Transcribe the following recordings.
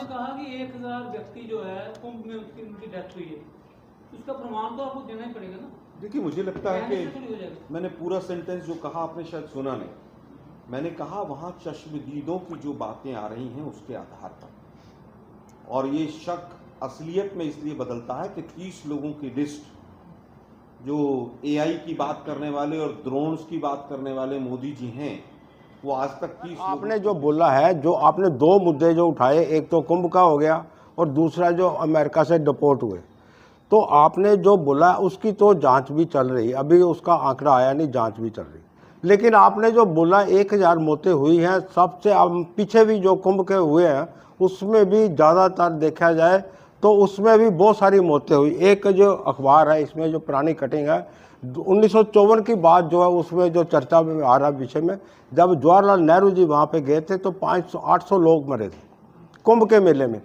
आपने कहा कि 1000 व्यक्ति जो है कुंभ में उनकी डेथ हुई है, उसका प्रमाण तो आपको देना ही पड़ेगा ना। देखिए, मुझे लगता है कि मैंने पूरा सेंटेंस जो कहा आपने शायद सुना नहीं। मैंने कहा वहां चश्मदीदों की जो बातें आ रही हैं उसके आधार पर, और ये शक असलियत में इसलिए बदलता है कि 30 लोगों की लिस्ट जो एआई की बात करने वाले और ड्रोन्स की बात करने वाले मोदी जी हैं, वो आज तक 30 आपने जो बोला है, जो आपने दो मुद्दे जो उठाए, एक तो कुंभ का हो गया और दूसरा जो अमेरिका से डिपोर्ट हुए, तो आपने जो बोला उसकी तो जांच भी चल रही है, अभी उसका आंकड़ा आया नहीं, जांच भी चल रही। लेकिन आपने जो बोला 1000 मौतें हुई हैं, सबसे अब पीछे भी जो कुंभ के हुए हैं उसमें भी ज़्यादातर देखा जाए तो उसमें भी बहुत सारी मौतें हुई। एक जो अखबार है इसमें जो पुरानी कटिंग है 1954 की बात जो है, उसमें जो चर्चा में आ रहा विषय में, जब जवाहरलाल नेहरू जी वहाँ पे गए थे तो 500-800 लोग मरे थे कुंभ के मेले में।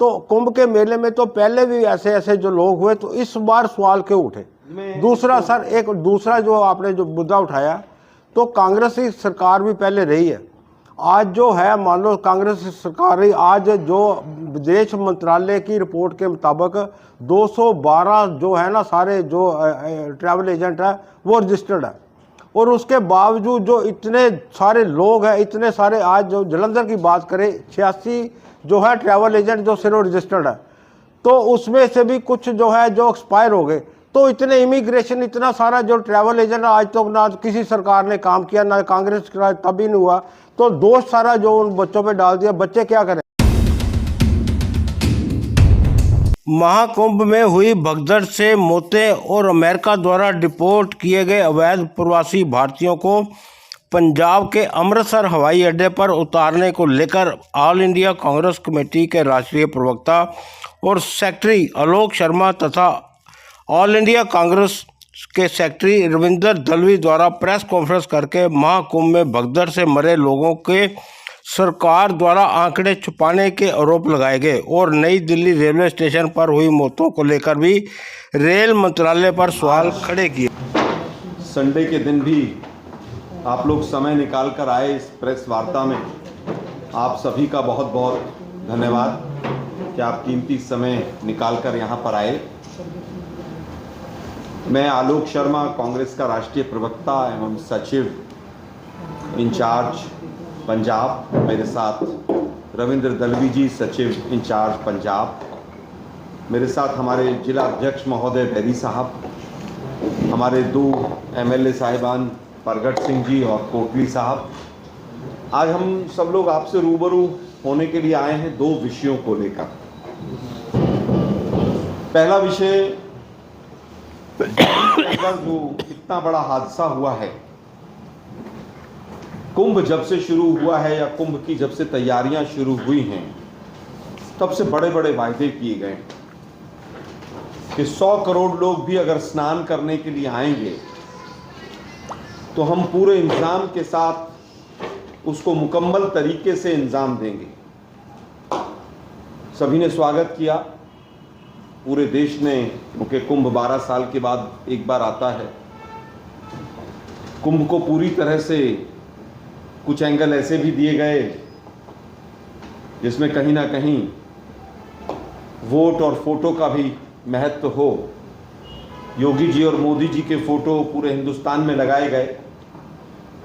तो कुंभ के मेले में तो पहले भी ऐसे ऐसे जो लोग हुए, तो इस बार सवाल क्यों उठे? दूसरा सर, एक दूसरा जो आपने जो मुद्दा उठाया, तो कांग्रेस की सरकार भी पहले रही है। आज जो है, मान लो कांग्रेस की सरकार रही, आज जो विदेश मंत्रालय की रिपोर्ट के मुताबिक 212 जो है ना सारे जो ट्रैवल एजेंट है वो रजिस्टर्ड है, और उसके बावजूद जो इतने सारे लोग हैं, इतने सारे, आज जो जलंधर की बात करें 86 जो है ट्रैवल एजेंट जो सिर्फ रजिस्टर्ड है, तो उसमें से भी कुछ जो है जो एक्सपायर हो गए। तो इतने इमिग्रेशन, इतना सारा जो ट्रैवल एजेंट आज तक ना किसी सरकार ने काम किया, ना कांग्रेस का तभी नहीं हुआ, तो दोष सारा जो उन बच्चों पे डाल दिया। बच्चे क्या करें? महाकुंभ में हुई भगदड़ से मौतें और अमेरिका द्वारा डिपोर्ट किए गए अवैध प्रवासी भारतीयों को पंजाब के अमृतसर हवाई अड्डे पर उतारने को लेकर ऑल इंडिया कांग्रेस कमेटी के राष्ट्रीय प्रवक्ता और सेक्रेटरी आलोक शर्मा तथा ऑल इंडिया कांग्रेस के सेक्रेटरी रविंदर दलवी द्वारा प्रेस कॉन्फ्रेंस करके महाकुंभ में भगदड़ से मरे लोगों के सरकार द्वारा आंकड़े छुपाने के आरोप लगाए गए, और नई दिल्ली रेलवे स्टेशन पर हुई मौतों को लेकर भी रेल मंत्रालय पर सवाल खड़े किए। संडे के दिन भी आप लोग समय निकाल कर आए इस प्रेस वार्ता में। आप सभी का बहुत बहुत धन्यवाद कि आप कीमती समय निकाल कर यहाँ पर आए। मैं आलोक शर्मा, कांग्रेस का राष्ट्रीय प्रवक्ता एवं सचिव इंचार्ज पंजाब, मेरे साथ रविंद्र दलवी जी, सचिव इंचार्ज पंजाब, मेरे साथ हमारे जिला अध्यक्ष महोदय बैरी साहब, हमारे 2 एमएलए साहिबान प्रगट सिंह जी और कोटली साहब। आज हम सब लोग आपसे रूबरू होने के लिए आए हैं 2 विषयों को लेकर। पहला विषय, जो इतना बड़ा हादसा हुआ है, कुंभ जब से शुरू हुआ है या कुंभ की जब से तैयारियां शुरू हुई हैं, तब से बड़े बड़े वायदे किए गए कि 100 करोड़ लोग भी अगर स्नान करने के लिए आएंगे तो हम पूरे इंतजाम के साथ उसको मुकम्मल तरीके से इंतजाम देंगे। सभी ने स्वागत किया, पूरे देश ने, क्योंकि कुंभ 12 साल के बाद एक बार आता है। कुंभ को पूरी तरह से, कुछ एंगल ऐसे भी दिए गए जिसमें कहीं ना कहीं वोट और फोटो का भी महत्व हो। योगी जी और मोदी जी के फोटो पूरे हिंदुस्तान में लगाए गए,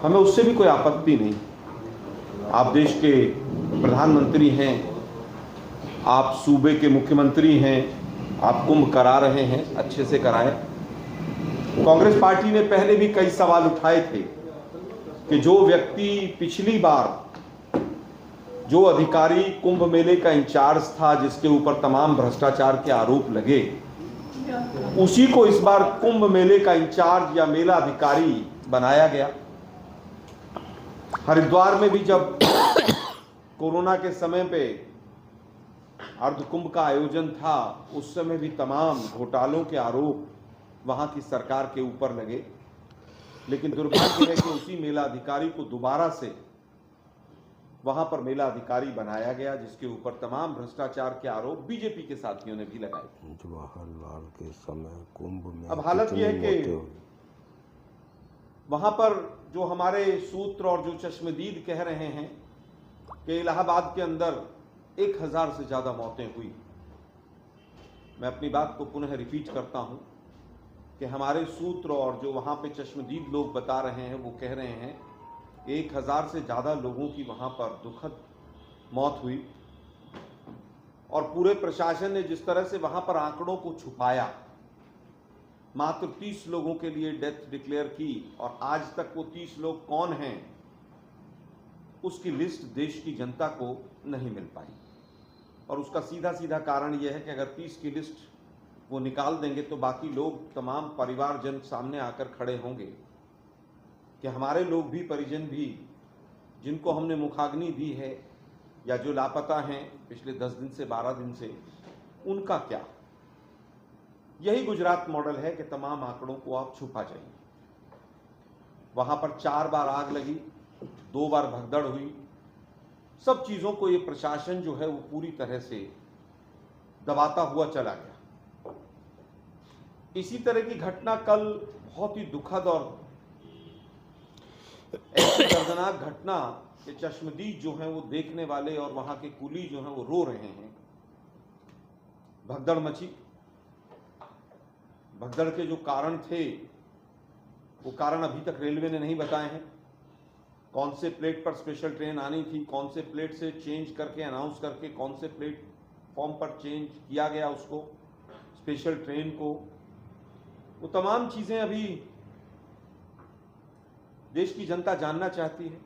हमें उससे भी कोई आपत्ति नहीं। आप देश के प्रधानमंत्री हैं, आप सूबे के मुख्यमंत्री हैं, आप कुंभ करा रहे हैं, अच्छे से कराएं। कांग्रेस पार्टी ने पहले भी कई सवाल उठाए थे कि जो व्यक्ति पिछली बार, जो अधिकारी कुंभ मेले का इंचार्ज था, जिसके ऊपर तमाम भ्रष्टाचार के आरोप लगे, उसी को इस बार कुंभ मेले का इंचार्ज या मेला अधिकारी बनाया गया। हरिद्वार में भी जब कोरोना के समय पे अर्ध कुंभ का आयोजन था, उस समय भी तमाम घोटालों के आरोप वहां की सरकार के ऊपर लगे, लेकिन दुर्भाग्य है कि उसी मेला अधिकारी को दोबारा से वहां पर मेला अधिकारी बनाया गया, जिसके ऊपर तमाम भ्रष्टाचार के आरोप बीजेपी के साथियों ने भी लगाए। जवाहरलाल के समय कुंभ में अब हालत यह है कि वहां पर जो हमारे सूत्र और जो चश्मदीद कह रहे हैं कि इलाहाबाद के अंदर 1000 से ज़्यादा मौतें हुई। मैं अपनी बात को पुनः रिपीट करता हूं कि हमारे सूत्र और जो वहां पे चश्मदीद लोग बता रहे हैं वो कह रहे हैं 1000 से ज़्यादा लोगों की वहां पर दुखद मौत हुई। और पूरे प्रशासन ने जिस तरह से वहां पर आंकड़ों को छुपाया, मात्र 30 लोगों के लिए डेथ डिक्लेयर की और आज तक वो 30 लोग कौन हैं उसकी लिस्ट देश की जनता को नहीं मिल पाई। और उसका सीधा सीधा कारण यह है कि अगर 30 की लिस्ट वो निकाल देंगे तो बाकी लोग, तमाम परिवारजन सामने आकर खड़े होंगे कि हमारे लोग भी, परिजन भी, जिनको हमने मुखाग्नि दी है या जो लापता हैं पिछले 10 दिन से 12 दिन से, उनका क्या। यही गुजरात मॉडल है कि तमाम आंकड़ों को आप छुपा जाइए। वहां पर 4 बार आग लगी, 2 बार भगदड़ हुई। सब चीजों को ये प्रशासन जो है वो पूरी तरह से दबाता हुआ चला गया। इसी तरह की घटना कल बहुत ही दुखद और ऐसी दर्दनाक घटना कि चश्मदीद जो हैं वो देखने वाले और वहां के कुली जो हैं वो रो रहे हैं। भगदड़ मची। भगदड़ के जो कारण थे वो कारण अभी तक रेलवे ने नहीं बताए हैं। कौन से प्लेट पर स्पेशल ट्रेन आनी थी, कौन से प्लेट से चेंज करके अनाउंस करके कौन से प्लेटफॉर्म पर चेंज किया गया उसको, स्पेशल ट्रेन को, वो तमाम चीजें अभी देश की जनता जानना चाहती है।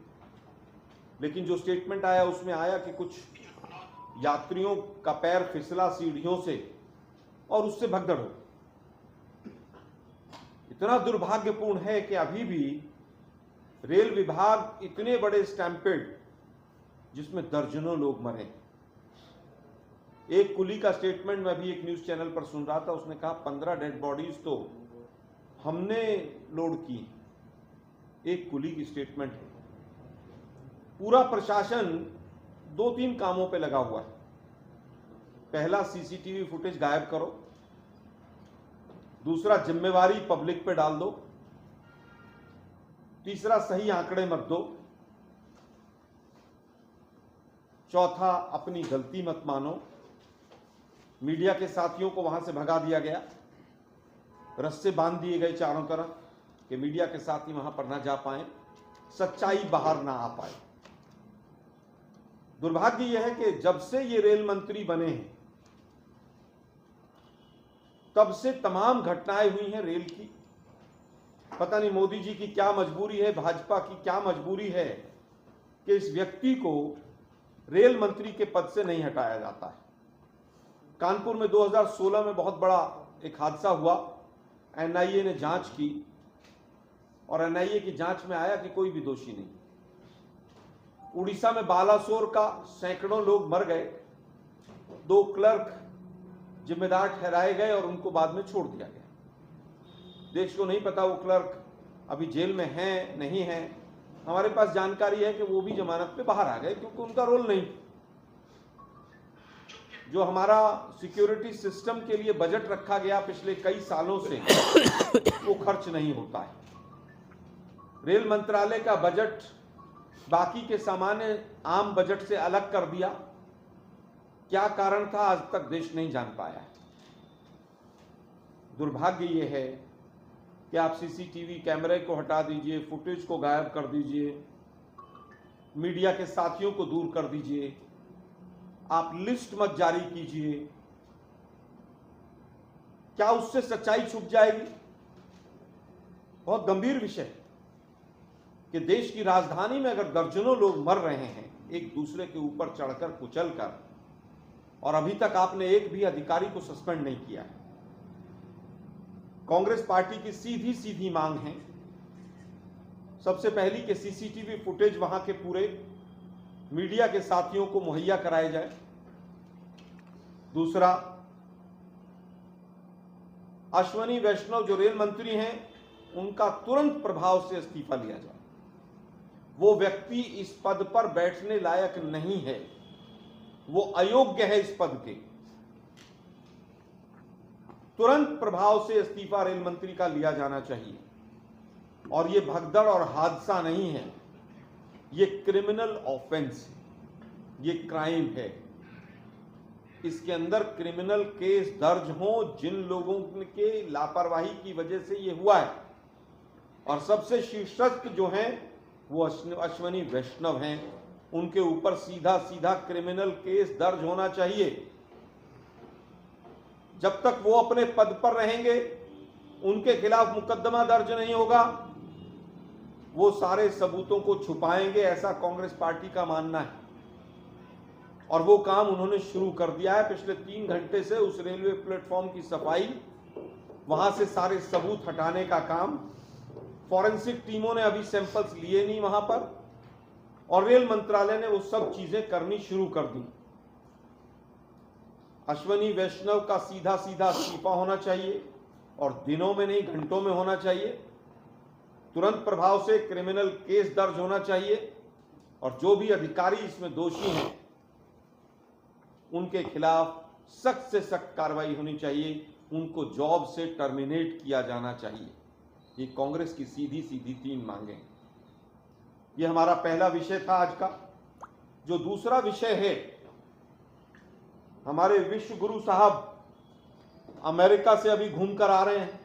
लेकिन जो स्टेटमेंट आया उसमें आया कि कुछ यात्रियों का पैर फिसला सीढ़ियों से और उससे भगदड़ हो। इतना दुर्भाग्यपूर्ण है कि अभी भी रेल विभाग इतने बड़े स्टैम्पेड जिसमें दर्जनों लोग मरे। एक कुली का स्टेटमेंट मैं भी एक न्यूज चैनल पर सुन रहा था, उसने कहा 15 डेड बॉडीज तो हमने लोड की। एक कुली की स्टेटमेंट है। पूरा प्रशासन 2-3 कामों पे लगा हुआ है। पहला, सीसीटीवी फुटेज गायब करो। दूसरा, जिम्मेवारी पब्लिक पे डाल दो। तीसरा, सही आंकड़े मत दो। चौथा, अपनी गलती मत मानो। मीडिया के साथियों को वहां से भगा दिया गया, रस्से बांध दिए गए चारों तरफ कि मीडिया के साथी वहां पर ना जा पाए, सच्चाई बाहर ना आ पाए। दुर्भाग्य यह है कि जब से ये रेल मंत्री बने हैं तब से तमाम घटनाएं हुई हैं रेल की। पता नहीं मोदी जी की क्या मजबूरी है, भाजपा की क्या मजबूरी है कि इस व्यक्ति को रेल मंत्री के पद से नहीं हटाया जाता है। कानपुर में 2016 में बहुत बड़ा एक हादसा हुआ। एनआईए ने जांच की और एनआईए की जांच में आया कि कोई भी दोषी नहीं। उड़ीसा में बालासोर का सैकड़ों लोग मर गए। 2 क्लर्क जिम्मेदार ठहराए गए और उनको बाद में छोड़ दिया गया। देश को नहीं पता वो क्लर्क अभी जेल में हैं नहीं हैं। हमारे पास जानकारी है कि वो भी जमानत पे बाहर आ गए क्योंकि उनका रोल नहीं। जो हमारा सिक्योरिटी सिस्टम के लिए बजट रखा गया पिछले कई सालों से वो खर्च नहीं होता है। रेल मंत्रालय का बजट बाकी के सामान्य आम बजट से अलग कर दिया। क्या कारण था आज तक देश नहीं जान पाया। दुर्भाग्य ये है कि आप सीसीटीवी कैमरे को हटा दीजिए, फुटेज को गायब कर दीजिए, मीडिया के साथियों को दूर कर दीजिए, आप लिस्ट मत जारी कीजिए। क्या उससे सच्चाई छुप जाएगी? बहुत गंभीर विषय है कि देश की राजधानी में अगर दर्जनों लोग मर रहे हैं एक दूसरे के ऊपर चढ़कर कुचलकर, और अभी तक आपने एक भी अधिकारी को सस्पेंड नहीं किया है। कांग्रेस पार्टी की सीधी सीधी मांग है, सबसे पहली कि सीसीटीवी फुटेज वहां के पूरे मीडिया के साथियों को मुहैया कराए जाए। दूसरा, अश्वनी वैष्णव जो रेल मंत्री हैं उनका तुरंत प्रभाव से इस्तीफा लिया जाए। वो व्यक्ति इस पद पर बैठने लायक नहीं है, वो अयोग्य है इस पद के। तुरंत प्रभाव से इस्तीफा रेल मंत्री का लिया जाना चाहिए। और ये भगदड़ और हादसा नहीं है, ये क्रिमिनल ऑफेंस है, ये क्राइम है। इसके अंदर क्रिमिनल केस दर्ज हों जिन लोगों के लापरवाही की वजह से ये हुआ है। और सबसे शीर्षस्थ जो हैं वो अश्वनी वैष्णव हैं, उनके ऊपर सीधा सीधा क्रिमिनल केस दर्ज होना चाहिए। जब तक वो अपने पद पर रहेंगे उनके खिलाफ मुकदमा दर्ज नहीं होगा, वो सारे सबूतों को छुपाएंगे, ऐसा कांग्रेस पार्टी का मानना है। और वो काम उन्होंने शुरू कर दिया है। पिछले 3 घंटे से उस रेलवे प्लेटफॉर्म की सफाई, वहां से सारे सबूत हटाने का काम, फॉरेंसिक टीमों ने अभी सैंपल्स लिए नहीं वहां पर, और रेल मंत्रालय ने वो सब चीजें करनी शुरू कर दी। अश्वनी वैष्णव का सीधा सीधा इस्तीफा होना चाहिए, और दिनों में नहीं घंटों में होना चाहिए। तुरंत प्रभाव से क्रिमिनल केस दर्ज होना चाहिए, और जो भी अधिकारी इसमें दोषी हैं उनके खिलाफ सख्त से सख्त कार्रवाई होनी चाहिए, उनको जॉब से टर्मिनेट किया जाना चाहिए। ये कांग्रेस की सीधी सीधी 3 मांगे। ये हमारा पहला विषय था आज का। जो दूसरा विषय है, हमारे विश्व गुरु साहब अमेरिका से अभी घूमकर आ रहे हैं,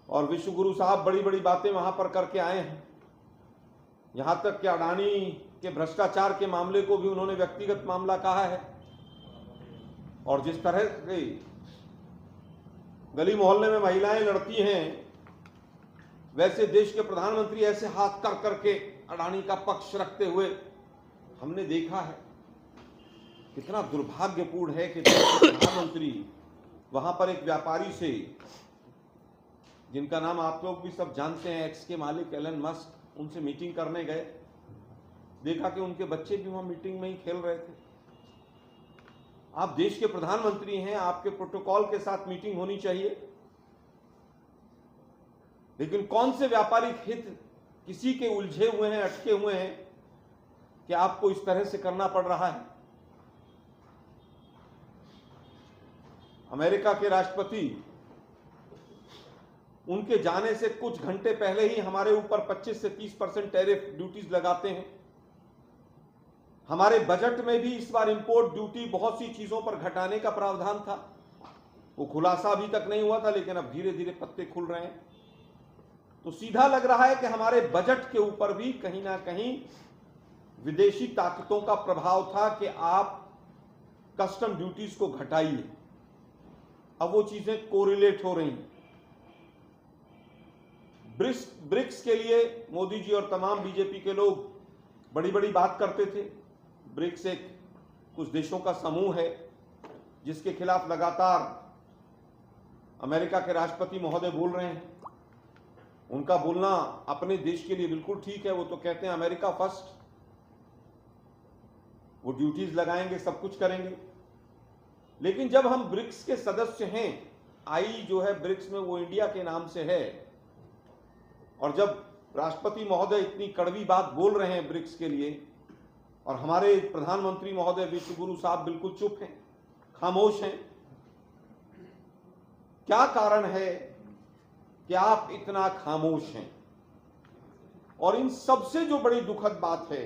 और विश्व गुरु साहब बड़ी बड़ी बातें वहां पर करके आए हैं। यहां तक कि अडानी के भ्रष्टाचार के मामले को भी उन्होंने व्यक्तिगत मामला कहा है। और जिस तरह से गली मोहल्ले में महिलाएं लड़ती हैं, वैसे देश के प्रधानमंत्री ऐसे हाथ कर करके अडानी का पक्ष रखते हुए हमने देखा है। कितना दुर्भाग्यपूर्ण है कि देश के प्रधानमंत्री वहां पर एक व्यापारी से, जिनका नाम आप लोग भी सब जानते हैं, एक्स के मालिक एलन मस्क, उनसे मीटिंग करने गए। देखा कि उनके बच्चे भी वहां मीटिंग में ही खेल रहे थे। आप देश के प्रधानमंत्री हैं, आपके प्रोटोकॉल के साथ मीटिंग होनी चाहिए, लेकिन कौन से व्यापारिक हित किसी के उलझे हुए हैं, अटके हुए हैं कि आपको इस तरह से करना पड़ रहा है। अमेरिका के राष्ट्रपति उनके जाने से कुछ घंटे पहले ही हमारे ऊपर 25 से 30% टैरिफ ड्यूटीज लगाते हैं। हमारे बजट में भी इस बार इंपोर्ट ड्यूटी बहुत सी चीजों पर घटाने का प्रावधान था। वो खुलासा अभी तक नहीं हुआ था, लेकिन अब धीरे धीरे पत्ते खुल रहे हैं। तो सीधा लग रहा है कि हमारे बजट के ऊपर भी कहीं ना कहीं विदेशी ताकतों का प्रभाव था कि आप कस्टम ड्यूटीज को घटाइए। अब वो चीजें कोरिलेट हो रही हैं। ब्रिक्स के लिए मोदी जी और तमाम बीजेपी के लोग बड़ी बड़ी बात करते थे। ब्रिक्स एक कुछ देशों का समूह है जिसके खिलाफ लगातार अमेरिका के राष्ट्रपति महोदय बोल रहे हैं। उनका बोलना अपने देश के लिए बिल्कुल ठीक है। वो तो कहते हैं अमेरिका फर्स्ट, वो ड्यूटीज लगाएंगे, सब कुछ करेंगे। लेकिन जब हम ब्रिक्स के सदस्य हैं, आई जो है ब्रिक्स में वो इंडिया के नाम से है, और जब राष्ट्रपति महोदय इतनी कड़वी बात बोल रहे हैं ब्रिक्स के लिए, और हमारे प्रधानमंत्री महोदय विश्व गुरु साहब बिल्कुल चुप हैं, खामोश हैं, क्या कारण है कि आप इतना खामोश हैं? और इन सबसे जो बड़ी दुखद बात है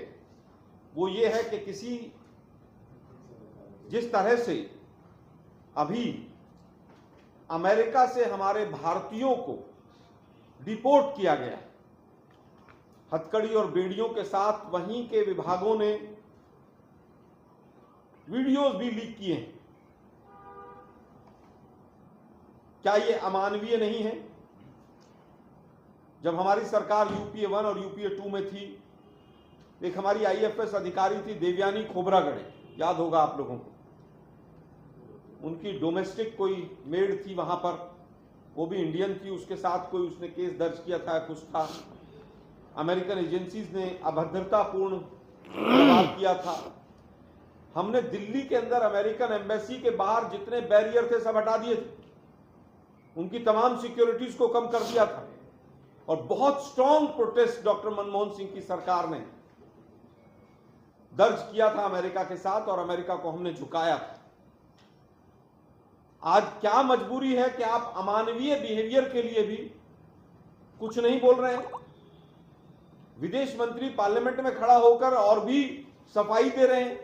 वो ये है कि जिस तरह से अभी अमेरिका से हमारे भारतीयों को डिपोर्ट किया गया, हथकड़ी और बेड़ियों के साथ वहीं के विभागों ने वीडियोस भी लीक किए हैं, क्या ये अमानवीय नहीं है? जब हमारी सरकार यूपीए 1 और यूपीए 2 में थी, एक हमारी आईएफएस अधिकारी थी देवयानी खोबरागड़े, याद होगा आप लोगों को। उनकी डोमेस्टिक कोई मेड थी वहां पर, वो भी इंडियन थी, उसके साथ कोई उसने केस दर्ज किया था, कुछ था। अमेरिकन एजेंसीज ने अभद्रतापूर्ण व्यवहार किया था। हमने दिल्ली के अंदर अमेरिकन एम्बेसी के बाहर जितने बैरियर थे सब हटा दिए थे, उनकी तमाम सिक्योरिटीज को कम कर दिया था, और बहुत strong protest doctor Manmohan Singh की सरकार ने दर्ज किया था अमेरिका के साथ, और अमेरिका को हमने झुकाया था। आज क्या मजबूरी है कि आप अमानवीय बिहेवियर के लिए भी कुछ नहीं बोल रहे हैं? विदेश मंत्री पार्लियामेंट में खड़ा होकर और भी सफाई दे रहे हैं।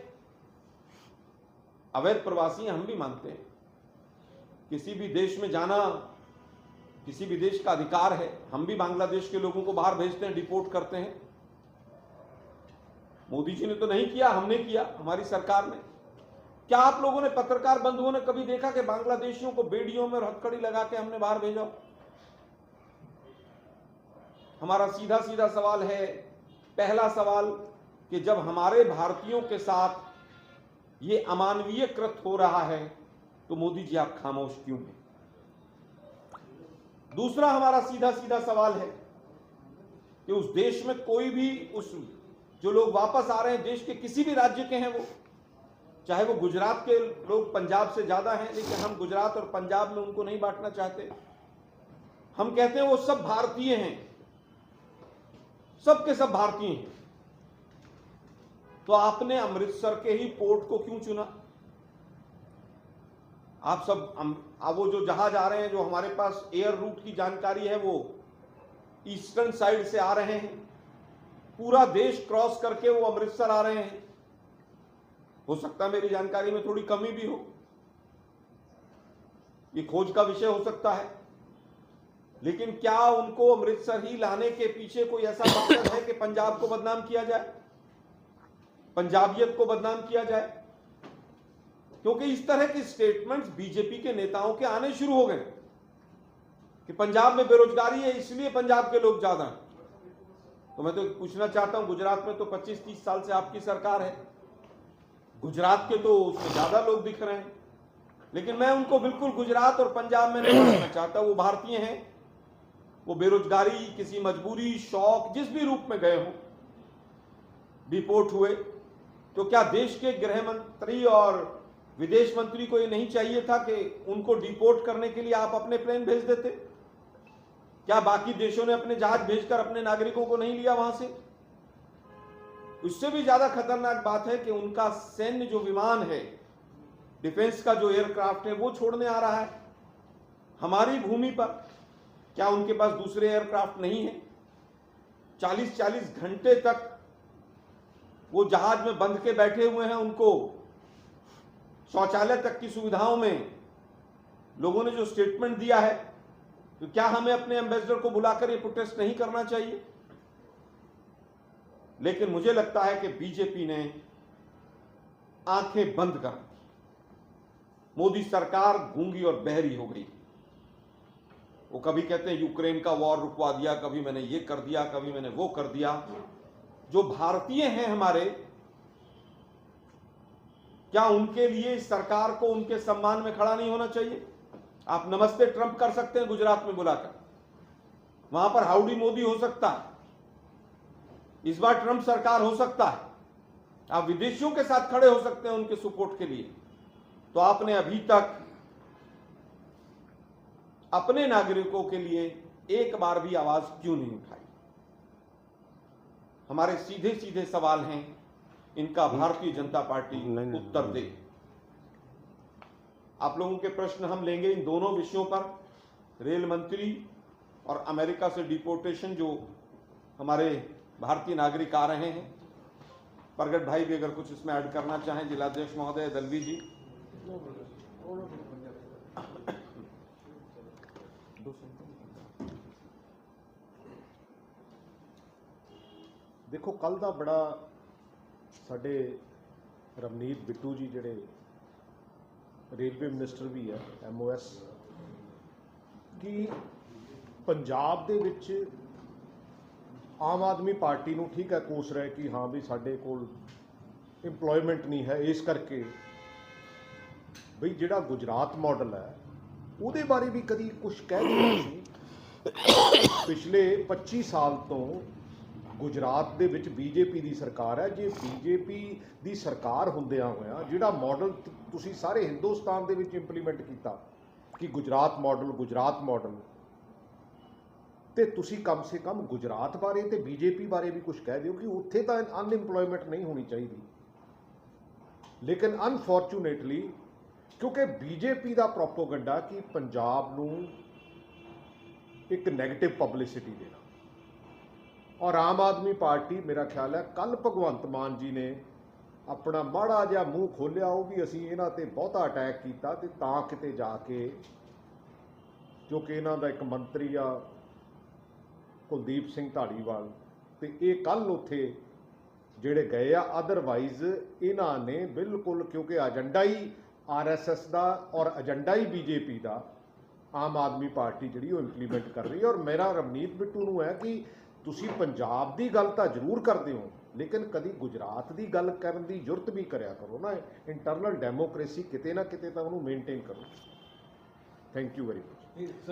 अवैध प्रवासी हैं, हम भी मानते हैं। किसी भी देश में जाना किसी भी देश का अधिकार है। हम भी बांग्लादेश के लोगों को बाहर भेजते हैं, डिपोर्ट करते हैं। मोदी जी ने तो नहीं किया, हमने किया, हमारी सरकार ने। क्या आप लोगों ने, पत्रकार बंधुओं ने कभी देखा कि बांग्लादेशियों को बेड़ियों में हथकड़ी लगा के हमने बाहर भेजा? हमारा सीधा सीधा सवाल है, पहला सवाल, कि जब हमारे भारतीयों के साथ ये अमानवीय कृत हो रहा है तो मोदी जी आप खामोश क्यों हैं? दूसरा हमारा सीधा सीधा सवाल है कि उस देश में कोई भी, उस जो लोग वापस आ रहे हैं देश के किसी भी राज्य के हैं, वो चाहे वो गुजरात के लोग पंजाब से ज्यादा हैं, लेकिन हम गुजरात और पंजाब में उनको नहीं बांटना चाहते। हम कहते हैं वो सब भारतीय हैं, सब के सब भारतीय हैं। तो आपने अमृतसर के ही पोर्ट को क्यों चुना? आप सब वो जो जहाज आ रहे हैं, जो हमारे पास एयर रूट की जानकारी है, वो ईस्टर्न साइड से आ रहे हैं, पूरा देश क्रॉस करके वो अमृतसर आ रहे हैं। हो सकता है मेरी जानकारी में थोड़ी कमी भी हो, ये खोज का विषय हो सकता है, लेकिन क्या उनको अमृतसर ही लाने के पीछे कोई ऐसा मकसद है कि पंजाब को बदनाम किया जाए, पंजाबियत को बदनाम किया जाए? क्योंकि इस तरह के स्टेटमेंट्स बीजेपी के नेताओं के आने शुरू हो गए कि पंजाब में बेरोजगारी है इसलिए पंजाब के लोग ज्यादा हैं। तो मैं तो पूछना चाहता हूं, गुजरात में तो 25-30 साल से आपकी सरकार है, गुजरात के तो उससे ज्यादा लोग दिख रहे हैं, लेकिन मैं उनको बिल्कुल गुजरात और पंजाब में नहीं देखना चाहता। वो भारतीय हैं, वो बेरोजगारी, किसी मजबूरी, शौक, जिस भी रूप में गए हो, डिपोर्ट हुए, तो क्या देश के गृह मंत्री और विदेश मंत्री को ये नहीं चाहिए था कि उनको डिपोर्ट करने के लिए आप अपने प्लेन भेज देते? क्या बाकी देशों ने अपने जहाज भेजकर अपने नागरिकों को नहीं लिया वहां से? उससे भी ज्यादा खतरनाक बात है कि उनका सैन्य जो विमान है, डिफेंस का जो एयरक्राफ्ट है, वो छोड़ने आ रहा है हमारी भूमि पर। क्या उनके पास दूसरे एयरक्राफ्ट नहीं है? 40-40 घंटे तक वो जहाज में बंध के बैठे हुए हैं। उनको शौचालय तक की सुविधाओं में लोगों ने जो स्टेटमेंट दिया है, तो क्या हमें अपने एम्बेसडर को बुलाकर ये प्रोटेस्ट नहीं करना चाहिए? लेकिन मुझे लगता है कि बीजेपी ने आंखें बंद कर दी। मोदी सरकार गूंगी और बहरी हो गई। वो कभी कहते हैं यूक्रेन का वॉर रुकवा दिया, कभी मैंने ये कर दिया, कभी मैंने वो कर दिया। जो भारतीय हैं हमारे, क्या उनके लिए इस सरकार को उनके सम्मान में खड़ा नहीं होना चाहिए? आप नमस्ते ट्रंप कर सकते हैं गुजरात में बुलाकर, वहां पर हाउडी मोदी हो सकता है, इस बार ट्रंप सरकार हो सकता है, आप विदेशियों के साथ खड़े हो सकते हैं उनके सपोर्ट के लिए। तो आपने अभी तक अपने नागरिकों के लिए एक बार भी आवाज क्यों नहीं उठाई? हमारे सीधे सीधे सवाल हैं, इनका भारतीय जनता पार्टी उत्तर दे। आप लोगों के प्रश्न हम लेंगे इन दोनों विषयों पर, रेल मंत्री और अमेरिका से डिपोर्टेशन जो हमारे भारतीय नागरिक आ रहे हैं। प्रगट भाई भी अगर कुछ इसमें ऐड करना चाहें, जिलाध्यक्ष महोदय, दलवी जी। देखो, कल ਦਾ बड़ा ਸਾਡੇ ਰਵਨੀਤ ਬਿੱਟੂ ਜੀ ਜਿਹੜੇ ਰੇਲਵੇ ਮਿਨਿਸਟਰ ਵੀ ਹੈ MOS, ਕਿ ਪੰਜਾਬ ਦੇ ਵਿੱਚ ਆਮ ਆਦਮੀ ਪਾਰਟੀ ਨੂੰ ਠੀਕ ਹੈ ਕੋਸ ਰਿਹਾ ਕਿ ਹਾਂ ਵੀ ਸਾਡੇ ਕੋਲ ਇੰਪਲੋਇਮੈਂਟ ਨਹੀਂ ਹੈ, ਇਸ ਕਰਕੇ ਬਈ ਜਿਹੜਾ ਗੁਜਰਾਤ ਮਾਡਲ ਹੈ ਉਹਦੇ ਬਾਰੇ ਵੀ ਕਦੀ ਕੁਝ ਕਹਿ ਨਹੀਂ ਸੀ। ਪਿਛਲੇ 25 ਸਾਲ ਤੋਂ गुजरात ਦੇ ਵਿੱਚ बीजेपी ਦੀ ਸਰਕਾਰ ਹੈ। ਜੇ BJP ਦੀ ਸਰਕਾਰ ਹੁੰਦਿਆਂ ਹੋਇਆਂ ਜਿਹੜਾ ਮਾਡਲ ਤੁਸੀਂ ਸਾਰੇ ਹਿੰਦੁਸਤਾਨ ਦੇ ਵਿੱਚ ਇੰਪਲੀਮੈਂਟ ਕੀਤਾ ਕਿ ਗੁਜਰਾਤ ਮਾਡਲ, ਤੇ ਤੁਸੀਂ ਕਮ ਸੇ ਕਮ ਗੁਜਰਾਤ ਬਾਰੇ ਤੇ BJP ਬਾਰੇ ਵੀ ਕੁਝ ਕਹਿ ਦਿਓ ਕਿ ਉੱਥੇ ਤਾਂ ਅਨਇੰਪਲੋਇਮੈਂਟ ਨਹੀਂ ਹੋਣੀ ਚਾਹੀਦੀ। ਲੇਕਿਨ ਅਨਫੋਰਚੂਨੇਟਲੀ ਕਿਉਂਕਿ BJP ਦਾ ਪ੍ਰੋਪੇਗੈਂਡਾ ਕਿ ਪੰਜਾਬ ਨੂੰ ਇੱਕ ਨੈਗੇਟਿਵ ਪਬਲਿਸਿਟੀ ਦੇਣਾ, और आम आदमी पार्टी, मेरा ख्याल है कल भगवंत मान जी ने ਆਪਣਾ ਮਾੜਾ ਜਿਹਾ ਮੂੰਹ ਖੋਲਿਆ ਉਹ ਵੀ ਅਸੀਂ ਇਹਨਾਂ ਤੇ ਬਹੁਤਾ ਅਟੈਕ ਕੀਤਾ ਤੇ ਤਾਂ ਕਿਤੇ ਜਾ ਕੇ ਕਿਉਂਕਿ ਇਹਨਾਂ ਦਾ ਇੱਕ ਮੰਤਰੀ ਆ ਕੁਲਦੀਪ ਸਿੰਘ ਢਾਲੀਵਾਲ ਤੇ ਇਹ ਕੱਲ ਉੱਥੇ ਜਿਹੜੇ ਗਏ ਆ। ਅਦਰਵਾਈਜ਼ ਇਹਨਾਂ ਨੇ ਬਿਲਕੁਲ ਕਿਉਂਕਿ ਏਜੰਡਾ ਹੀ ਆਰਐਸਐਸ ਦਾ ਔਰ ਏਜੰਡਾ ਹੀ ਬੀਜੇਪੀ ਦਾ ਆਮ ਆਦਮੀ ਪਾਰਟੀ ਜਿਹੜੀ ਉਹ ਇੰਪਲੀਮੈਂਟ ਕਰ ਰਹੀ ਹੈ। ਔਰ ਮੇਰਾ ਰਵਨੀਤ ਬਿੱਟੂ ਨੂੰ ਹੈ ਕਿ ਤੁਸੀਂ ਪੰਜਾਬ ਦੀ ਗੱਲ ਤਾਂ ਜ਼ਰੂਰ ਕਰਦੇ ਹੋ ਲੇਕਿਨ ਕਦੀ ਗੁਜਰਾਤ ਦੀ ਗੱਲ ਕਰਨ ਦੀ ਜ਼ਰੂਰਤ ਵੀ ਕਰਿਆ ਕਰੋ ਨਾ। ਇੰਟਰਨਲ ਡੈਮੋਕ੍ਰੇਸੀ ਕਿਤੇ ਨਾ ਕਿਤੇ ਤਾਂ ਉਹਨੂੰ ਮੇਨਟੇਨ ਕਰੋ। Thank you very much.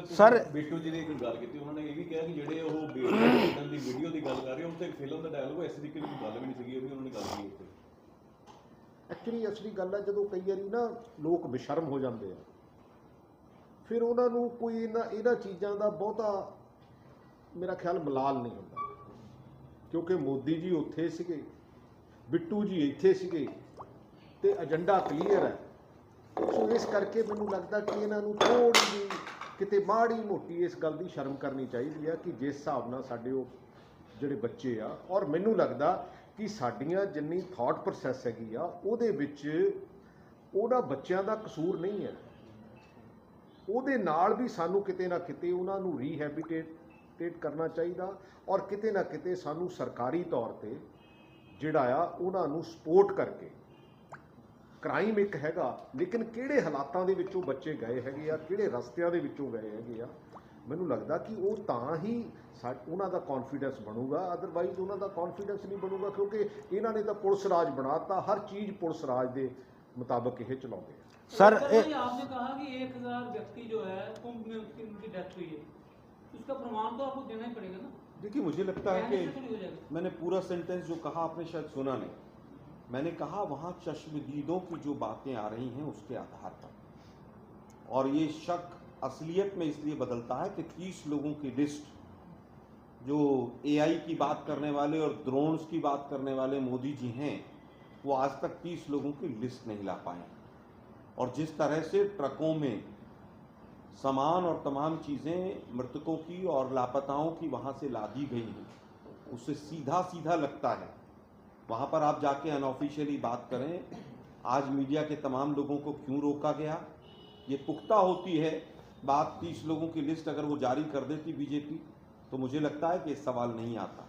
Sir Bittu ਜੀ ਨੇ ਇੱਕ ਗੱਲ ਕੀਤੀ, ਉਹਨਾਂ ਨੇ ਇਹ ਵੀ ਕਿਹਾ ਕਿ ਜਿਹੜੇ ਉਹ ਬੇਟਨ ਦੀ ਵੀਡੀਓ ਦੀ ਗੱਲ ਕਰ ਰਹੇ ਹੋ ਤੇ ਫਿਲਮ ਦਾ ਡਾਇਲੋਗ ਇਸ ਤਰੀਕੇ ਦੀ ਗੱਲ ਵੀ ਨਹੀਂ ਸੀਗੀ, ਉਹ ਵੀ ਉਹਨਾਂ ਨੇ ਗੱਲ ਕੀਤੀ ਉੱਥੇ। ਐਕਚੁਅਲੀ ਅਸਲੀ ਗੱਲ ਹੈ ਜਦੋਂ ਕਈ ਵਾਰੀ ਨਾ ਲੋਕ ਬੇਸ਼ਰਮ ਹੋ ਜਾਂਦੇ ਆ ਫਿਰ ਉਹਨਾਂ ਨੂੰ ਕੋਈ ਇਹਨਾਂ ਚੀਜ਼ਾਂ ਦਾ ਬਹੁਤਾ ਮੇਰਾ ਖਿਆਲ ਮਲਾਲ ਨਹੀਂ ਹੁੰਦਾ ਕਿਉਂਕਿ ਮੋਦੀ ਜੀ ਉੱਥੇ ਸੀਗੇ, ਬਿੱਟੂ ਜੀ ਇੱਥੇ ਸੀਗੇ ਤੇ ਏਜੰਡਾ ਕਲੀਅਰ ਹੈ। ਸੋ ਇਸ ਕਰਕੇ ਮੈਨੂੰ ਲੱਗਦਾ ਕਿ ਇਹਨਾਂ ਨੂੰ ਥੋੜ੍ਹੀ ਜਿਹੀ ਕਿਤੇ ਮਾੜੀ ਮੋਟੀ ਇਸ ਗੱਲ ਦੀ ਸ਼ਰਮ ਕਰਨੀ ਚਾਹੀਦੀ ਹੈ ਕਿ ਜਿਸ ਹਿਸਾਬ ਨਾਲ ਸਾਡੇ ਉਹ ਜਿਹੜੇ ਬੱਚੇ ਆ ਔਰ ਮੈਨੂੰ ਲੱਗਦਾ ਕਿ ਸਾਡੀਆਂ ਜਿੰਨੀ ਥਾਟ ਪ੍ਰੋਸੈਸ ਹੈਗੀ ਆ ਉਹਦੇ ਵਿੱਚ ਉਹਨਾਂ ਬੱਚਿਆਂ ਦਾ ਕਸੂਰ ਨਹੀਂ ਹੈ। ਉਹਦੇ ਨਾਲ ਵੀ ਸਾਨੂੰ ਕਿਤੇ ਨਾ ਕਿਤੇ ਉਹਨਾਂ ਨੂੰ ਰੀਹੈਬਿਟੇਟ ਕਰਨਾ ਚਾਹੀਦਾ ਔਰ ਕਿਤੇ ਨਾ ਕਿਤੇ ਸਾਨੂੰ ਸਰਕਾਰੀ ਤੌਰ ਤੇ ਜਿਹੜਾ ਆ ਉਹਨਾਂ ਨੂੰ ਸਪੋਰਟ ਕਰਕੇ ਕ੍ਰਾਈਮ ਇੱਕ ਹੈਗਾ ਲੇਕਿਨ ਕਿਹੜੇ ਹਾਲਾਤਾਂ ਦੇ ਵਿੱਚੋਂ ਬੱਚੇ ਗਏ ਹੈਗੇ ਆ, ਕਿਹੜੇ ਰਸਤਿਆਂ ਦੇ ਵਿੱਚੋਂ ਗਏ ਹੈਗੇ ਆ, ਮੈਨੂੰ ਲੱਗਦਾ ਕਿ ਉਹ ਤਾਂ ਹੀ ਉਹਨਾਂ ਦਾ ਕੌਨਫੀਡੈਂਸ ਬਣੂਗਾ। ਅਦਰਵਾਈਜ਼ ਉਹਨਾਂ ਦਾ ਕੌਨਫੀਡੈਂਸ ਨਹੀਂ ਬਣੂਗਾ ਕਿਉਂਕਿ ਇਹਨਾਂ ਨੇ ਤਾਂ ਪੁਲਿਸ ਰਾਜ ਬਣਾਤਾ, ਹਰ ਚੀਜ਼ ਪੁਲਿਸ ਰਾਜ ਦੇ ਮੁਤਾਬਕ ਇਹ ਚਲਾਉਂਦੇ ਆ। सर आपने कहा कि 1000 व्यक्ति जो है कुंभ में उनकी डेथ हुई है, उसका प्रमाण तो आपको देना ही पड़ेगा ना। देखिए मुझे लगता है कि मैंने पूरा सेंटेंस जो कहा आपने शायद सुना नहीं। मैंने कहा वहाँ चश्मदीदों की जो बातें आ रही हैं उसके आधार पर, और ये शक असलियत में इसलिए बदलता है कि 30 लोगों की लिस्ट जो AI की बात करने वाले और ड्रोन्स की बात करने वाले मोदी जी हैं वो आज तक 30 लोगों की लिस्ट नहीं ला पाए। और जिस तरह से ट्रकों में सामान और तमाम चीज़ें मृतकों की और लापताओं की वहाँ से लादी गई हैं उससे सीधा सीधा लगता है वहाँ पर आप जाके अनऑफिशियली बात करें आज मीडिया के तमाम लोगों को क्यों रोका गया। ये पुख्ता होती है बात 30 लोगों की लिस्ट अगर वो जारी कर देती बीजेपी तो मुझे लगता है कि ये सवाल नहीं आता।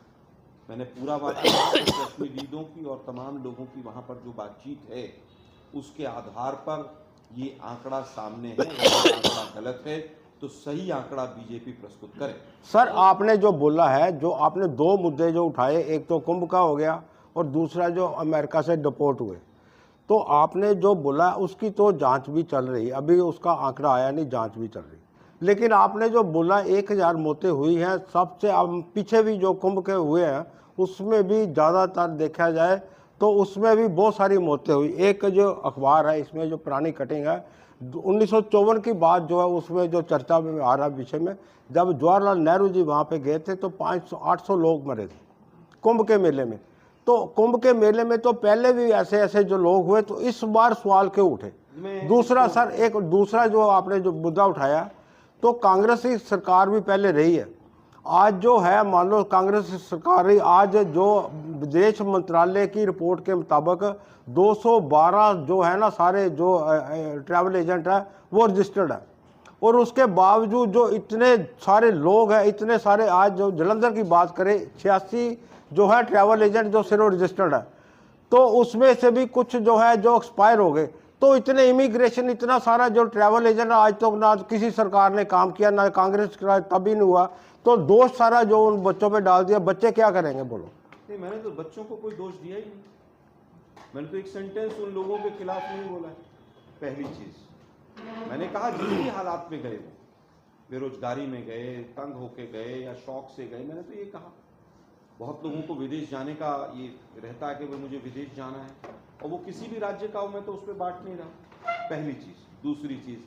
मैंने पूरा बात कश्मीरीदों की और तमाम लोगों की वहाँ पर जो बातचीत है उसके आधार पर ये आंकड़ा सामने है। अगर आंकड़ा गलत है तो सही आंकड़ा बीजेपी प्रस्तुत करे। सर आपने जो बोला है, जो आपने दो मुद्दे जो उठाए, एक तो कुंभ का हो गया और दूसरा जो अमेरिका से डिपोर्ट हुए, तो आपने जो बोला उसकी तो जांच भी चल रही, अभी उसका आंकड़ा आया नहीं, जांच भी चल रही। लेकिन आपने जो बोला 1000 मौतें हुई हैं, सबसे पीछे भी जो कुंभ के हुए हैं उसमें भी ज़्यादातर देखा जाए तो उसमें भी बहुत सारी मौतें हुई। एक जो अखबार है इसमें जो पुरानी कटिंग है 1954 की बात जो है उसमें जो चर्चा में आ रहा विषय में, जब जवाहरलाल नेहरू जी वहाँ पे गए थे तो 500-800 लोग मरे थे कुंभ के मेले में। तो कुंभ के मेले में तो पहले भी ऐसे ऐसे जो लोग हुए, तो इस बार सवाल क्यों उठे। दूसरा सर, एक दूसरा जो आपने जो मुद्दा उठाया, तो कांग्रेस की सरकार भी पहले रही है, आज जो है मान लो कांग्रेस सरकार ही, आज जो विदेश मंत्रालय की रिपोर्ट के मुताबिक 212 जो है ना सारे जो ट्रैवल एजेंट है वो रजिस्टर्ड है, और उसके बावजूद जो इतने सारे लोग हैं, इतने सारे, आज जो जलंधर की बात करें 86 जो है ट्रैवल एजेंट जो सिर्फ रजिस्टर्ड है, तो उसमें से भी कुछ जो है जो एक्सपायर हो गए। तो इतने इमिग्रेशन, इतना सारा जो ट्रैवल एजेंट आज तक ना किसी सरकार ने काम किया, ना कांग्रेस का तभी नहीं हुआ, तो दोष सारा जो उन बच्चों पे डाल दिया, बच्चे क्या करेंगे बोलो। नहीं, मैंने तो बच्चों को कोई दोष दिया ही नहीं। मैंने तो एक सेंटेंस उन लोगों के खिलाफ नहीं बोला है। पहली चीज मैंने कहा जिस भी हालात में गए, बेरोजगारी में गए, तंग होके गए या शौक से गए, मैंने तो ये कहा। बहुत लोगों को विदेश जाने का ये रहता है कि भाई मुझे विदेश जाना है, और वो किसी भी राज्य का हो, मैं तो उस पर बांट नहीं रहा। पहली चीज। दूसरी चीज,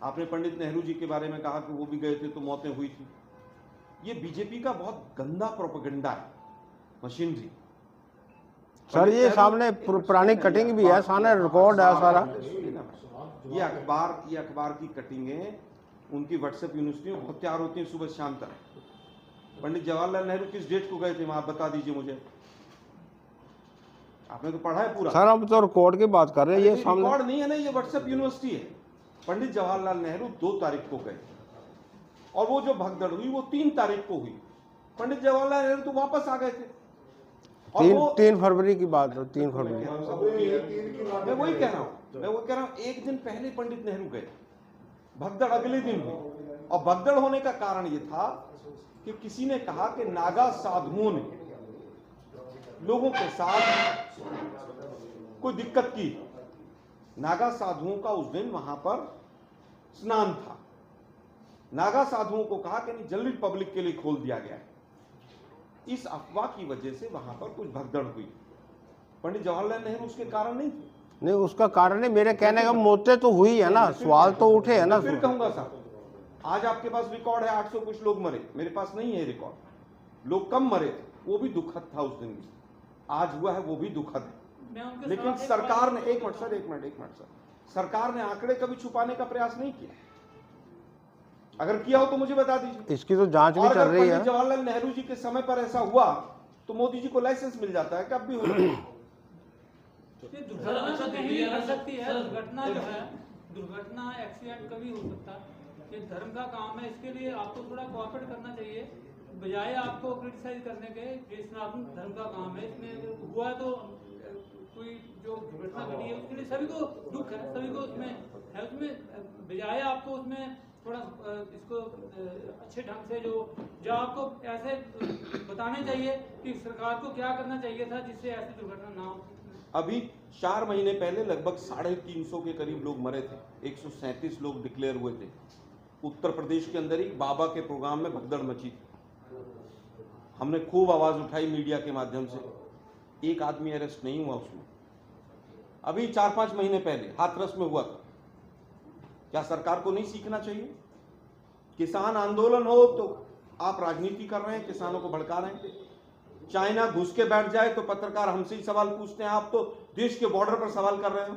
आपने पंडित नेहरू जी के बारे में कहा कि वो भी गए थे तो मौतें हुई थी। ये बीजेपी का बहुत गंदा प्रोपेगेंडा है, मशीनरी। सर ये सामने पुरानी कटिंग भी है, सामने रिकॉर्ड है सारा। ये अखबार की कटिंगें उनकी व्हाट्सएप यूनिवर्सिटी में बहुत तैयार होती हैं सुबह शाम तक। पंडित जवाहरलाल नेहरू किस डेट को गए थे, आप बता दीजिए मुझे। आपने तो पढ़ा है पूरा। सर हम तो रिकॉर्ड की बात कर रहे हैं, ये सामने रिकॉर्ड नहीं है ना, ये व्हाट्सएप यूनिवर्सिटी है। पंडित जवाहरलाल नेहरू 2 तारीख को गए और वो जो भगदड़ हुई वो 3 तारीख को हुई। पंडित जवाहरलाल नेहरू तो वापस आ गए थे और वो 3 फरवरी की बात है, 3 फरवरी। मैं वही कह रहा हूँ, एक दिन पहले पंडित नेहरू गए, भगदड़ अगले दिन हुई। और भगदड़ होने का कारण ये था कि किसी ने कहा कि नागा साधुओं ने लोगों के साथ कोई दिक्कत की। नागा साधुओं का उस दिन वहां पर स्नान था। नागा साधुओं को कहा कि नहीं, जनरल पब्लिक के लिए खोल दिया गया है। इस अफवाह की वजह से वहां पर कुछ भगदड़ हुई। पंडित जवाहरलाल नेहरू उसके कारण नहीं थे। नहीं उसका कारण है, मेरे कहने का मौतें तो हुई है ना, सवाल तो उठे है ना। फिर कहूंगा साहब, आज आपके पास रिकॉर्ड है 800 कुछ लोग मरे, मेरे पास नहीं है रिकॉर्ड। लोग कम मरे थे, वो भी दुखद था उस दिन भी। आज हुआ है वो भी दुखद है। लेकिन सरकार ने एक मिनट सर, सरकार ने आंकड़े कभी छुपाने का प्रयास नहीं किया। अगर किया हो तो मुझे बता दीजिए। इसकी तो जांच भी चल रही है। पंडित जवाहरलाल नेहरू जी के समय पर ऐसा हुआ तो मोदी जी को लाइसेंस मिल जाता है कि अब भी हो दुर्घटना तो कहीं भी हो सकती है। दुर्घटना जो है, दुर्घटना एक्सीडेंट कभी हो सकता है। ये धर्म का काम है, इसके लिए आपको थोड़ा कोऑपरेट करना चाहिए बजाय आपको क्रिटिसाइज करने के। ये सनातन धर्म का काम है, इसमें हुआ तो कोई जो दुर्घटना घटी है उसके लिए सभी को दुख है, सभी को उसमें है। उसमें बजाय आपको उसमें थोड़ा इसको अच्छे ढंग से जो आपको ऐसे बताने चाहिए कि सरकार को क्या करना चाहिए था जिससे ऐसी दुर्घटना ना हो। अभी 4 महीने पहले लगभग 350 के करीब लोग मरे थे, 137 लोग डिक्लेयर हुए थे। उत्तर प्रदेश के अंदर ही बाबा के प्रोग्राम में भगदड़ मची थी। हमने खूब आवाज उठाई मीडिया के माध्यम से, एक आदमी अरेस्ट नहीं हुआ उसमें। अभी 4-5 महीने पहले हाथरस में हुआ था। क्या सरकार को नहीं सीखना चाहिए? किसान आंदोलन हो तो आप राजनीति कर रहे हैं, किसानों को भड़का रहे हैं। चाइना घुस के बैठ जाए तो पत्रकार हमसे ही सवाल पूछते हैं, आप तो देश के बॉर्डर पर सवाल कर रहे हो।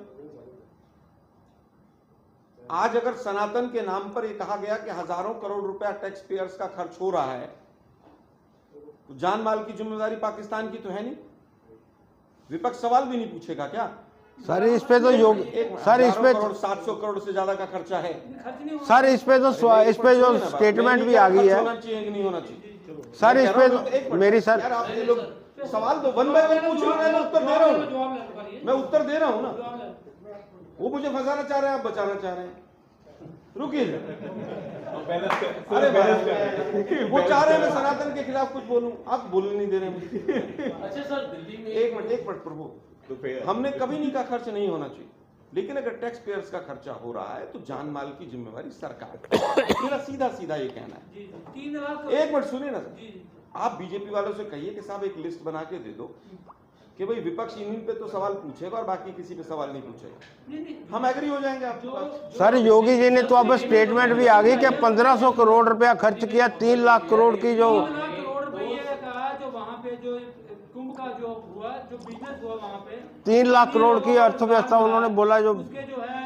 आज अगर सनातन के नाम पर यह कहा गया कि हजारों करोड़ रुपया टैक्स पेयर्स का खर्च हो रहा है, तो जान माल की जिम्मेदारी पाकिस्तान की तो है नहीं। विपक्ष सवाल भी नहीं पूछेगा क्या? सर इस पे तो योग सर इस पे 700 करोड़ से ज्यादा का खर्चा है सर। इस पे जो स्टेटमेंट भी आ गई है। होना चाहिए कि नहीं होना चाहिए सर इस पे मेरी सर यार, आप ये लोग सवाल तो 1 बाय 1 पूछ रहे हैं, मैं उत्तर दे रहा हूँ, मैं उत्तर दे रहा हूँ ना। वो मुझे फंसाना चाह रहे हैं, आप बचाना चाह रहे हैं। रुकिए, अरे वो चाह रहे हैं मैं सनातन के खिलाफ कुछ बोलूं, आप बोलने नहीं दे रहे मुझे। अच्छा सर, दिल्ली में एक मिनट प्रभु, हमने कभी नहीं कहा खर्च नहीं होना चाहिए, लेकिन अगर टैक्स पेयर्स का खर्चा हो रहा है तो जान माल की जिम्मेवारी सरकार। मेरा सीधा सीधा ये कहना है। 3 लाख। एक मिनट सुनिए ना सर, आप बीजेपी वालों से कहिए कि साहब एक लिस्ट बना के दे दो कि भाई विपक्ष इन पे तो सवाल पूछेगा और बाकी किसी पे सवाल नहीं पूछेगा। हम एग्री हो जाएंगे आपके पास। सर योगी जी ने तो अब स्टेटमेंट भी आ गई कि 1500 करोड़ रुपया खर्च किया, 3 लाख करोड़ की जो 3 लाख करोड़ रुपये का जो वहाँ पे जो कुंभ का जो हुआ, जो बिजनेस हुआ वहाँ पे 3 लाख करोड़ की अर्थव्यवस्था उन्होंने बोला, जो उसके जो है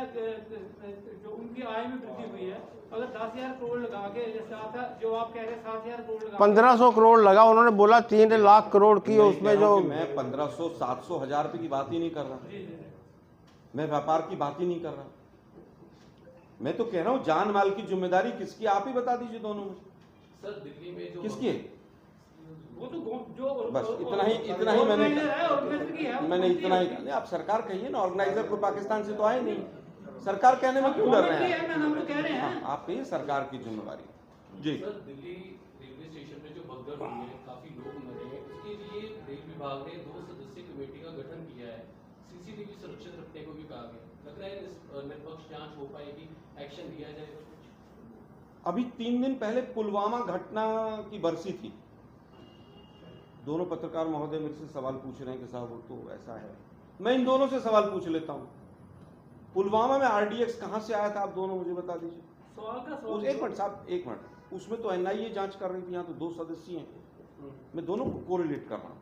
जो उनकी आय में वृद्धि हुई है। अगर 10,000 करोड़ लगा के जो आप कह रहे हैं 7,000 करोड़ लगा 1500 करोड़ लगा, उन्होंने बोला 3 लाख करोड़ की उसमें जो। मैं 1500, 700, 1000 रुपए की बात ही नहीं कर रहा, मैं व्यापार की बात ही नहीं कर रहा। मैं तो कह रहा हूँ जान माल की जिम्मेदारी किसकी, आप ही बता दीजिए दोनों में। सर दिल्ली में जो किसकी है? वो तो जो बस इतना ही मैंने इतना ही। आप सरकार कहिए ना, ऑर्गेनाइजर को पाकिस्तान से तो आए नहीं, सरकार कहने में क्यों डर रहे हैं? हम तो कह रहे हैं आप कहिए सरकार की जिम्मेवारी जी। सर दिल्ली रेलवे स्टेशन में जो भगदड़ हुई है, काफी लोग मरे हैं, उसके लिए रेल विभाग ने 2 सदस्यीय कमेटी का गठन किया है। सीसीटीवी सुरक्षित रखने को भी कहा गया। लग रहा है इस निष्पक्ष जांच हो पाएगी, एक्शन लिया जाएगा। अभी 3 दिन पहले पुलवामा घटना की बरसी थी। दोनों पत्रकार महोदय मेरे से सवाल पूछ रहे हैं कि साहब वो तो ऐसा है। मैं इन दोनों से सवाल पूछ लेता हूं, पुलवामा में आरडीएक्स कहां से आया था? आप दोनों मुझे बता दीजिए। एक मिनट साहब, एक मिनट। उसमें तो एनआईए जांच कर रही थी, यहाँ तो 2 सदस्य हैं। मैं दोनों को कोरिलेट कर रहा हूं।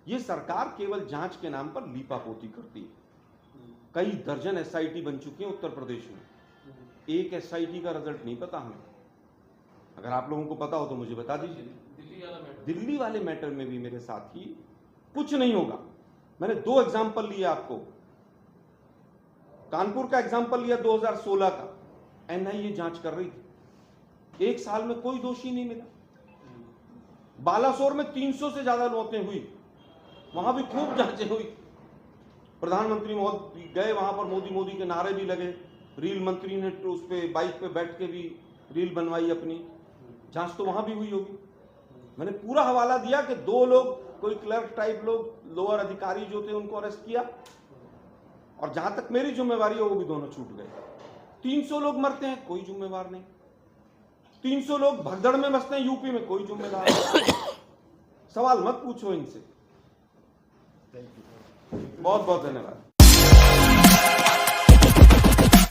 ये सरकार केवल जांच के नाम पर लीपापोती करती है। कई दर्जन एसआईटी बन चुकी है उत्तर प्रदेश में, एक एसआईटी का रिजल्ट नहीं पता हमें। अगर आप लोगों को पता हो तो मुझे बता दीजिए। दिल्ली वाले मैटर में भी मेरे साथी कुछ नहीं होगा। मैंने 2 एग्जाम्पल लिए आपको। कानपुर का एग्जाम्पल लिया 2016 का, एनआईए जांच कर रही थी, 1 साल में कोई दोषी नहीं मिला। बालासोर में 300 से ज्यादा मौतें हुई, वहां भी खूब जांचें हुई। प्रधानमंत्री मोदी गए वहां पर, मोदी मोदी के नारे भी लगे, रील मंत्री ने तो उस पे बाइक पे बैठ के भी रील बनवाई अपनी, जांच तो वहां भी हुई होगी। मैंने पूरा हवाला दिया कि 2 लोग, कोई क्लर्क टाइप लोग, लोअर अधिकारी जो थे उनको अरेस्ट किया, और जहां तक मेरी जिम्मेवारी है वो भी दोनों छूट गए। 300 लोग मरते हैं, कोई जिम्मेवार नहीं। 300 लोग भगदड़ में बसते हैं यूपी में, कोई जिम्मेदार नहीं। सवाल मत पूछो इनसे। बहुत बहुत धन्यवाद।